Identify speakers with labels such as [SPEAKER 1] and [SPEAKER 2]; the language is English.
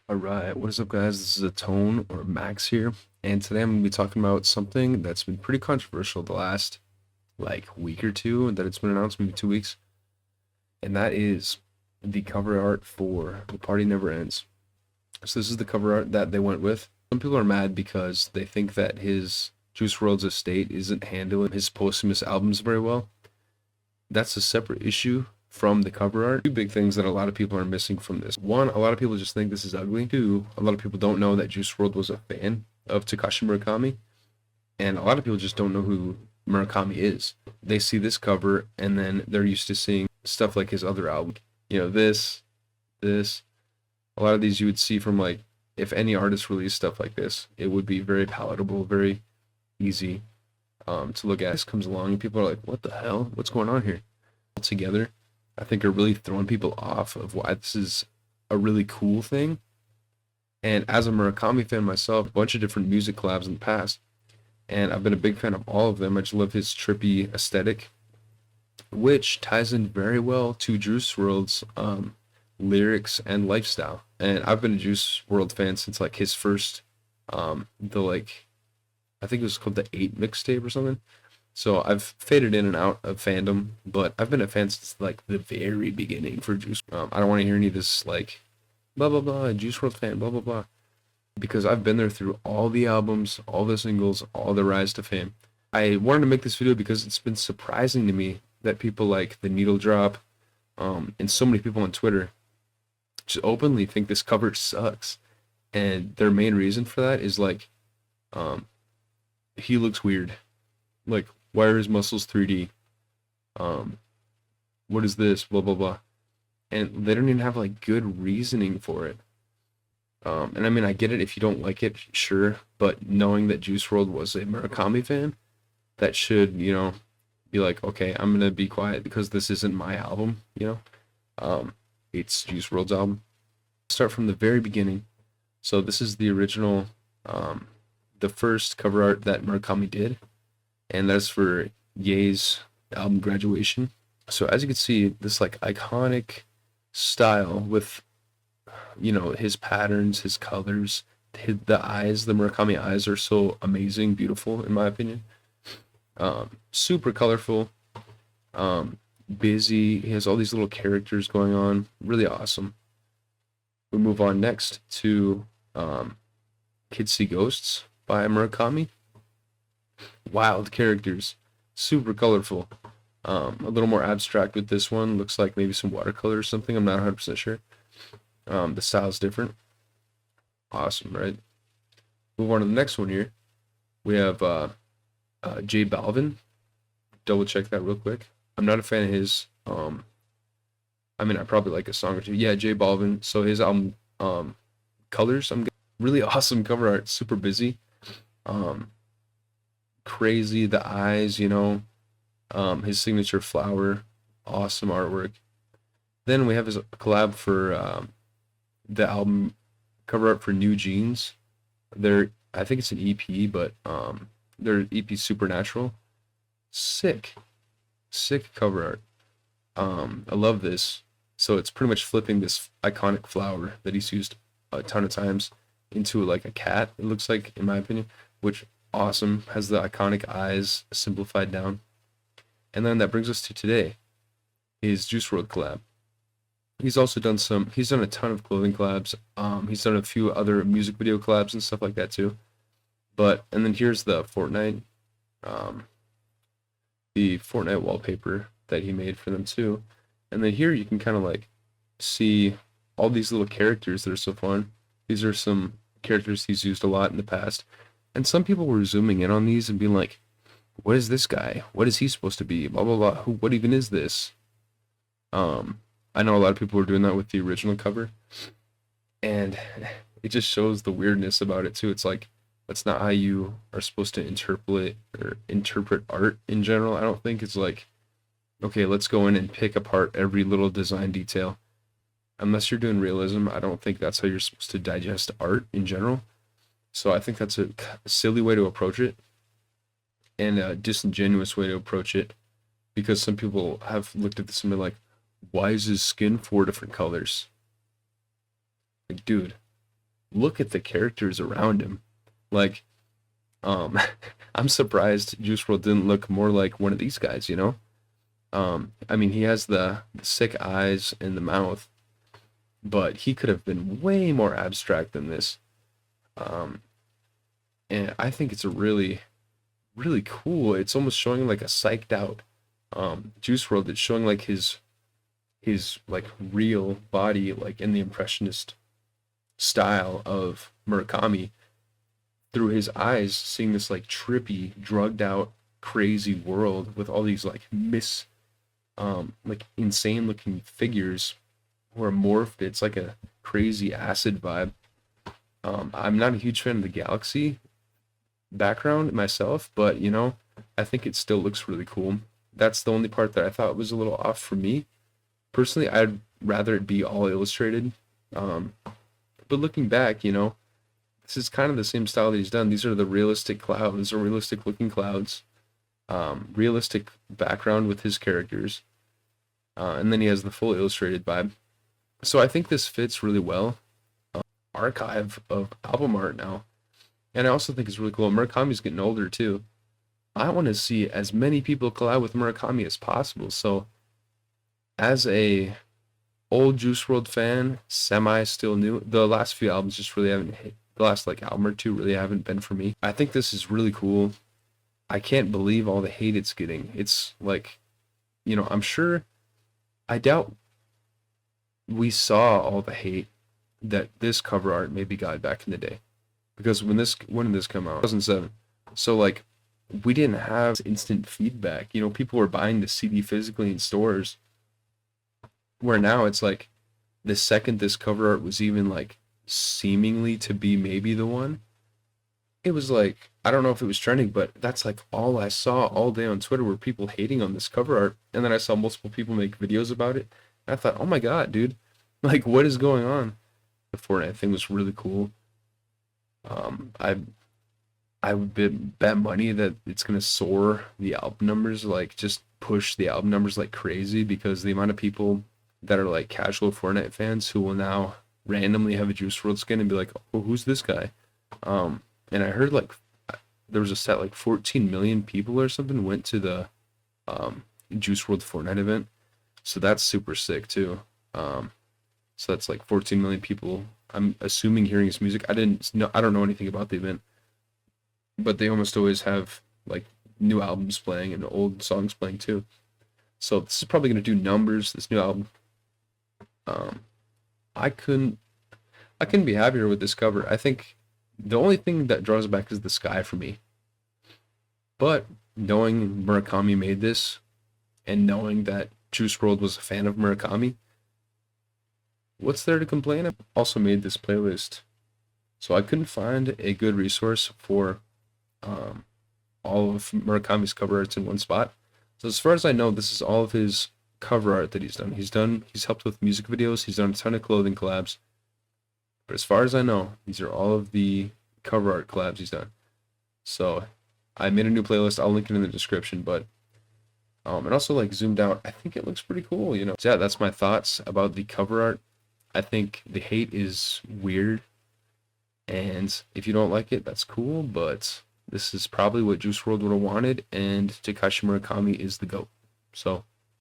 [SPEAKER 1] Alright, what is up guys? This is a Tone or Max here, and today I'm going to be talking about something that's been pretty controversial the last like week or two that it's been announced, maybe 2 weeks, and that is the cover art for The Party Never Ends. So this is the cover art that they went with. Some people are mad because they think that his Juice WRLD's estate isn't handling his posthumous albums very well. That's a separate issue from the cover art. Two big things that a lot of people are missing from this. One, a lot of people just think this is ugly. Two, a lot of people don't know that Juice WRLD was a fan of Takashi Murakami. And a lot of people just don't know who Murakami is. They see this cover and then they're used to seeing stuff like his other album. You know, this. A lot of these you would see from like, if any artist released stuff like this, it would be very palatable, very easy to look at. This comes along and people are like, what the hell? What's going on here? Together, I think are really throwing people off of why this is a really cool thing. And as a Murakami fan myself, a bunch of different music collabs in the past, and I've been a big fan of all of them. I just love his trippy aesthetic, which ties in very well to Juice WRLD's lyrics and lifestyle. And I've been a Juice WRLD fan since like his first, the like, I think it was called the 8 mixtape or something. So I've faded in and out of fandom, but I've been a fan since like the very beginning for Juice. I don't want to hear any of this like blah blah blah Juice WRLD fan blah blah blah, because I've been there through all the albums, all the singles, all the rise to fame. I wanted to make this video because it's been surprising to me that people like the Needle Drop, and so many people on Twitter just openly think this cover sucks, and their main reason for that is like, he looks weird. Like, why are his muscles 3D? What is this? Blah blah blah. And they don't even have like good reasoning for it. And I mean, I get it if you don't like it, sure. But knowing that Juice WRLD was a Murakami fan, that should, be like, okay, I'm gonna be quiet because this isn't my album. It's Juice WRLD's album. Start from the very beginning. So this is the original, the first cover art that Murakami did, and that's for Ye's album Graduation. So as you can see, this like iconic style with, his patterns, his colors, the eyes, the Murakami eyes are so amazing, beautiful in my opinion. Super colorful, busy. He has all these little characters going on, really awesome. We move on next to Kids See Ghosts by Murakami. Wild characters, super colorful. A little more abstract with this one. Looks like maybe some watercolor or something. I'm not 100% sure. The style's different. Awesome, right? Move on to the next one here. We have J Balvin. Double check that real quick. I'm not a fan of his. I mean, I probably like a song or two. Yeah, J Balvin. So his album, Colors. Really awesome cover art. Super busy. Crazy. The eyes, his signature flower. Awesome artwork. Then we have his collab for the album cover art for New Jeans. I think it's an EP, but their EP Supernatural. Sick cover art. I love this. So it's pretty much flipping this iconic flower that he's used a ton of times into like a cat, it looks like, in my opinion, which awesome. Has the iconic eyes simplified down. And then that brings us to today, his Juice WRLD collab. He's done a ton of clothing collabs. He's done a few other music video collabs and stuff like that too. And then here's the Fortnite wallpaper that he made for them too. And then here you can kind of like see all these little characters that are so fun. These are some characters he's used a lot in the past. And some people were zooming in on these and being like, what is this guy? What is he supposed to be? Blah, blah, blah. What even is this? I know a lot of people were doing that with the original cover. And it just shows the weirdness about it too. It's like, that's not how you are supposed to interpret art in general. I don't think it's like, okay, let's go in and pick apart every little design detail. Unless you're doing realism, I don't think that's how you're supposed to digest art in general. So I think that's a silly way to approach it, and a disingenuous way to approach it, because some people have looked at this and been like, why is his skin 4 different colors? Like, dude, look at the characters around him. Like, um, I'm surprised Juice WRLD didn't look more like one of these guys, you know? I mean, he has the sick eyes and the mouth, but he could have been way more abstract than this. Um, and I think it's a really, really cool. It's almost showing like a psyched out Juice WRLD. It's showing like his like real body, like in the impressionist style of Murakami, through his eyes, seeing this like trippy, drugged out, crazy world with all these like insane looking figures who are morphed. It's like a crazy acid vibe. I'm not a huge fan of the galaxy background myself, but you know, I think it still looks really cool. That's the only part that I thought was a little off for me. Personally, I'd rather it be all illustrated. Um, but looking back, you know, this is kind of the same style that he's done. These are the realistic clouds, or realistic looking clouds. Realistic background with his characters. And then he has the full illustrated vibe. So I think this fits really well. Archive of album art now. And I also think it's really cool. Murakami's getting older too. I want to see as many people collab with Murakami as possible. So as a old Juice WRLD fan, semi still new, the last few albums just really haven't hit. The last like album or two really haven't been for me. I think this is really cool. I can't believe all the hate it's getting. It's like, you know, I'm sure, I doubt we saw all the hate that this cover art maybe got back in the day. Because when did this come out? 2007. So like, we didn't have instant feedback. You know, people were buying the CD physically in stores. Where now it's like, the second this cover art was even like seemingly to be maybe the one, it was like, I don't know if it was trending, but that's like all I saw all day on Twitter were people hating on this cover art. And then I saw multiple people make videos about it. And I thought, oh my God, dude, like what is going on? The Fortnite thing was really cool. I would bet money that it's gonna soar the album numbers, like just push the album numbers like crazy, because the amount of people that are like casual Fortnite fans who will now randomly have a Juice WRLD skin and be like, oh, who's this guy? And I heard like there was a stat like 14 million people or something went to the Juice WRLD Fortnite event. So that's super sick too. So that's like 14 million people, I'm assuming, hearing his music. I don't know anything about the event, but they almost always have like new albums playing and old songs playing too. So this is probably gonna do numbers, this new album. I couldn't be happier with this cover. I think the only thing that draws it back is the sky for me. But knowing Murakami made this, and knowing that Juice WRLD was a fan of Murakami, what's there to complain? I also made this playlist, so I couldn't find a good resource for all of Murakami's cover arts in one spot. So as far as I know, this is all of his cover art that he's done. He's helped with music videos. He's done a ton of clothing collabs. But as far as I know, these are all of the cover art collabs he's done. So I made a new playlist. I'll link it in the description. But and also like zoomed out, I think it looks pretty cool, you know. So yeah, that's my thoughts about the cover art. I think the hate is weird, and if you don't like it, that's cool. But this is probably what Juice WRLD would have wanted, and Takashi Murakami is the GOAT. So